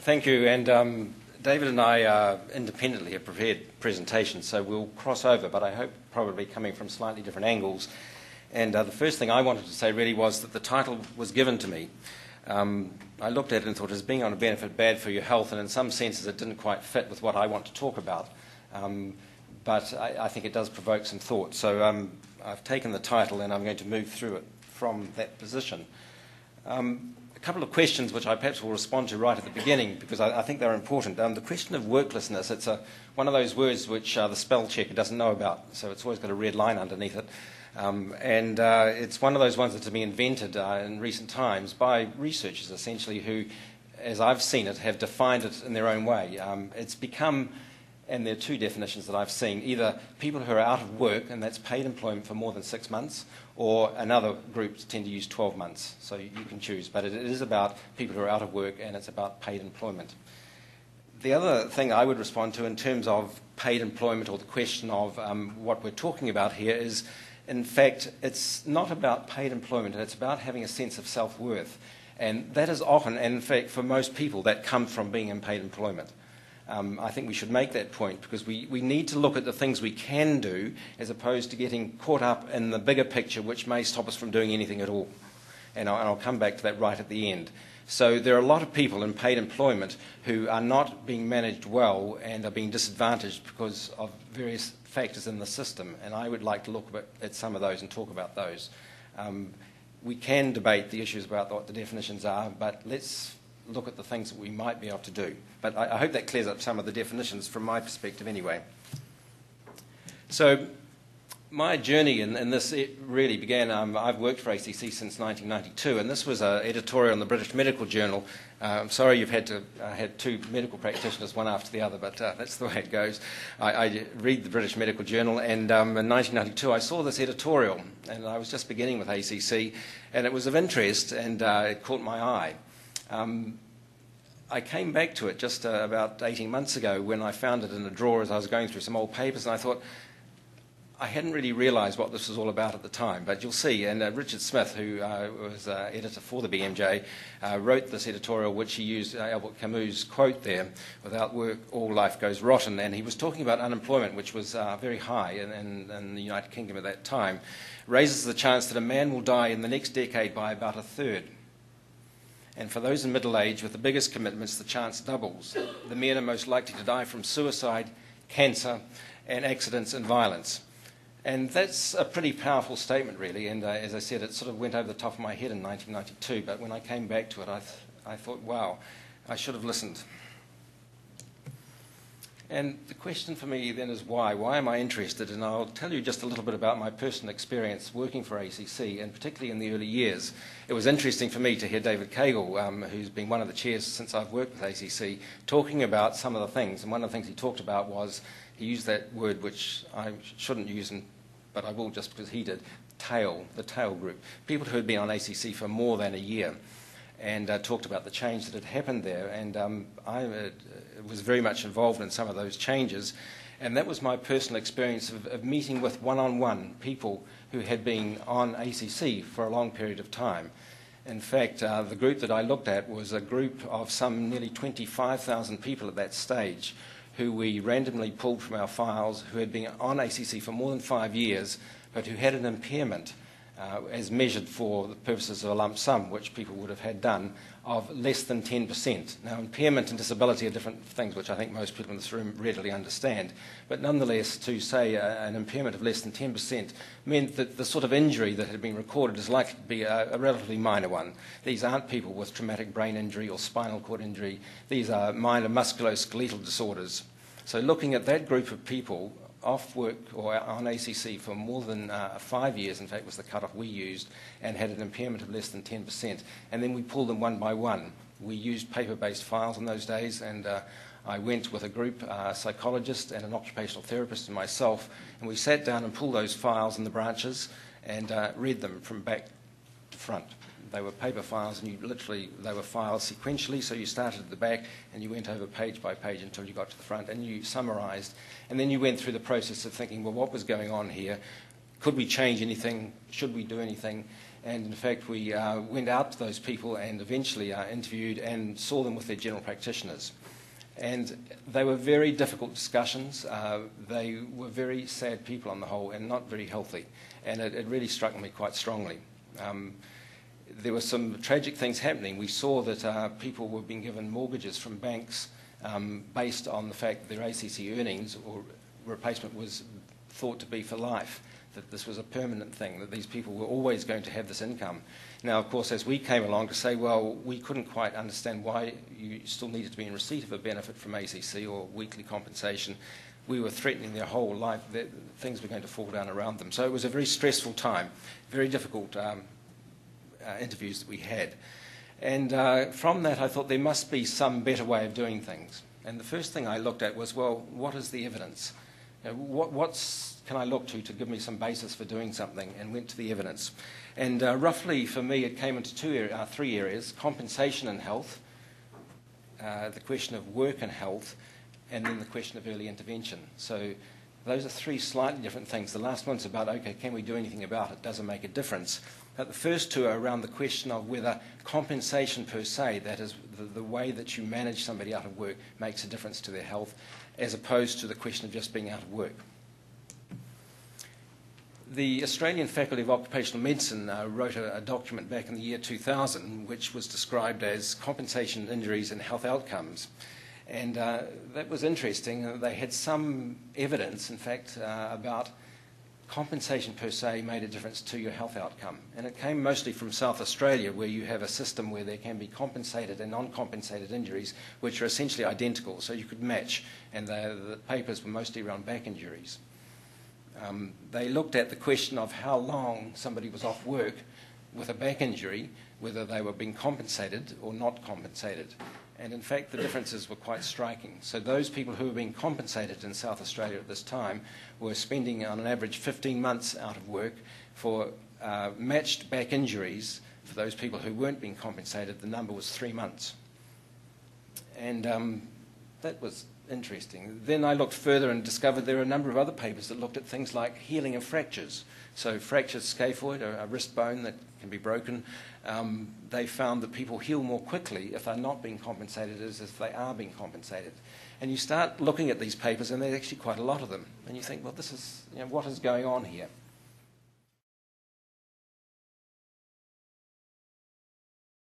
Thank you. And David and I independently have prepared presentations, so we'll cross over, but I hope probably coming from slightly different angles. And the first thing I wanted to say really was that the title was given to me. I looked at it and thought, as being on a benefit bad for your health, and in some senses it didn't quite fit with what I want to talk about. But I think it does provoke some thought. So I've taken the title and I'm going to move through it from that position. A couple of questions which I perhaps will respond to right at the beginning because I think they're important. The question of worklessness, it's one of those words which the spell checker doesn't know about, so it's always got a red line underneath it. And it's one of those ones that's been invented in recent times by researchers essentially who, as I've seen it, have defined it in their own way. It's become, and there are two definitions that I've seen, either people who are out of work, and that's paid employment for more than 6 months, or another group tend to use 12 months. So you can choose. But it is about people who are out of work, and it's about paid employment. The other thing I would respond to in terms of paid employment or the question of what we're talking about here is, in fact, it's not about paid employment. It's about having a sense of self-worth. And that is often, and in fact, for most people, that comes from being in paid employment. I think we should make that point because we need to look at the things we can do as opposed to getting caught up in the bigger picture which may stop us from doing anything at all. And I'll come back to that right at the end. So there are a lot of people in paid employment who are not being managed well and are being disadvantaged because of various factors in the system. And I would like to look at some of those and talk about those. We can debate the issues about what the definitions are, but let's look at the things that we might be able to do. But I hope that clears up some of the definitions from my perspective anyway. So my journey in this really began, I've worked for ACC since 1992, and this was an editorial in the British Medical Journal. I'm sorry you've had to had two medical practitioners, one after the other, but that's the way it goes. I read the British Medical Journal, and in 1992 I saw this editorial, and I was just beginning with ACC, and it was of interest, and it caught my eye. I came back to it just about 18 months ago when I found it in a drawer as I was going through some old papers, and I thought, I hadn't really realised what this was all about at the time, but you'll see. And Richard Smith, who was editor for the BMJ, wrote this editorial which he used Albert Camus' quote there, "Without work, all life goes rotten." And he was talking about unemployment, which was very high in the United Kingdom at that time, raises the chance that a man will die in the next decade by about a third. And for those in middle age with the biggest commitments, the chance doubles. The men are most likely to die from suicide, cancer, and accidents and violence. And that's a pretty powerful statement, really. And as I said, it sort of went over the top of my head in 1992. But when I came back to it, I thought, wow, I should have listened. And the question for me then is why? Why am I interested? And I'll tell you just a little bit about my personal experience working for ACC, and particularly in the early years. It was interesting for me to hear David Cagle, who's been one of the chairs since I've worked with ACC, talking about some of the things. And one of the things he talked about was, he used that word which I shouldn't use, but I will just because he did, the tail group. People who had been on ACC for more than a year, and talked about the change that had happened there. And I was very much involved in some of those changes. And that was my personal experience of meeting with one-on-one people who had been on ACC for a long period of time. In fact, the group that I looked at was a group of some nearly 25,000 people at that stage who we randomly pulled from our files, who had been on ACC for more than 5 years, but who had an impairment as measured for the purposes of a lump sum, which people would have had done, of less than 10%. Now, impairment and disability are different things, which I think most people in this room readily understand. But nonetheless, to say an impairment of less than 10% meant that the sort of injury that had been recorded is likely to be a relatively minor one. These aren't people with traumatic brain injury or spinal cord injury. These are minor musculoskeletal disorders. So looking at that group of people off work or on ACC for more than 5 years, in fact, was the cut-off we used, and had an impairment of less than 10%. And then we pulled them one by one. We used paper-based files in those days, and I went with a group, a psychologist and an occupational therapist and myself, and we sat down and pulled those files in the branches and read them from back to front. They were paper files, and they were filed sequentially, so you started at the back and you went over page by page until you got to the front, and you summarised. And then you went through the process of thinking, well, what was going on here? Could we change anything? Should we do anything? And in fact, we went out to those people and eventually interviewed and saw them with their general practitioners. And they were very difficult discussions. They were very sad people on the whole and not very healthy. And it really struck me quite strongly. There were some tragic things happening. We saw that people were being given mortgages from banks based on the fact that their ACC earnings or replacement was thought to be for life, that this was a permanent thing, that these people were always going to have this income. Now, of course, as we came along to say, well, we couldn't quite understand why you still needed to be in receipt of a benefit from ACC or weekly compensation, we were threatening their whole life, that things were going to fall down around them. So it was a very stressful time, very difficult interviews that we had. And from that, I thought there must be some better way of doing things. And the first thing I looked at was, well, what is the evidence? What can I look to give me some basis for doing something, and went to the evidence. And roughly for me it came into three areas: compensation and health, the question of work and health, and then the question of early intervention. So those are three slightly different things. The last one's about, okay, can we do anything about it? Does it make a difference? But the first two are around the question of whether compensation per se, that is the way that you manage somebody out of work, makes a difference to their health, as opposed to the question of just being out of work. The Australian Faculty of Occupational Medicine wrote a document back in the year 2000 which was described as compensation, injuries and health outcomes. And that was interesting. They had some evidence, in fact, about compensation per se made a difference to your health outcome. And it came mostly from South Australia, where you have a system where there can be compensated and non-compensated injuries, which are essentially identical, so you could match. And the papers were mostly around back injuries. They looked at the question of how long somebody was off work with a back injury, whether they were being compensated or not compensated. And in fact, the differences were quite striking. So those people who were being compensated in South Australia at this time were spending on an average 15 months out of work. For matched back injuries, for those people who weren't being compensated, the number was 3 months. And that was interesting. Then I looked further and discovered there are a number of other papers that looked at things like healing of fractures. So fractured scaphoid, a wrist bone that can be broken, they found that people heal more quickly if they're not being compensated as if they are being compensated. And you start looking at these papers, and there's actually quite a lot of them. And you think, well, this is, what is going on here?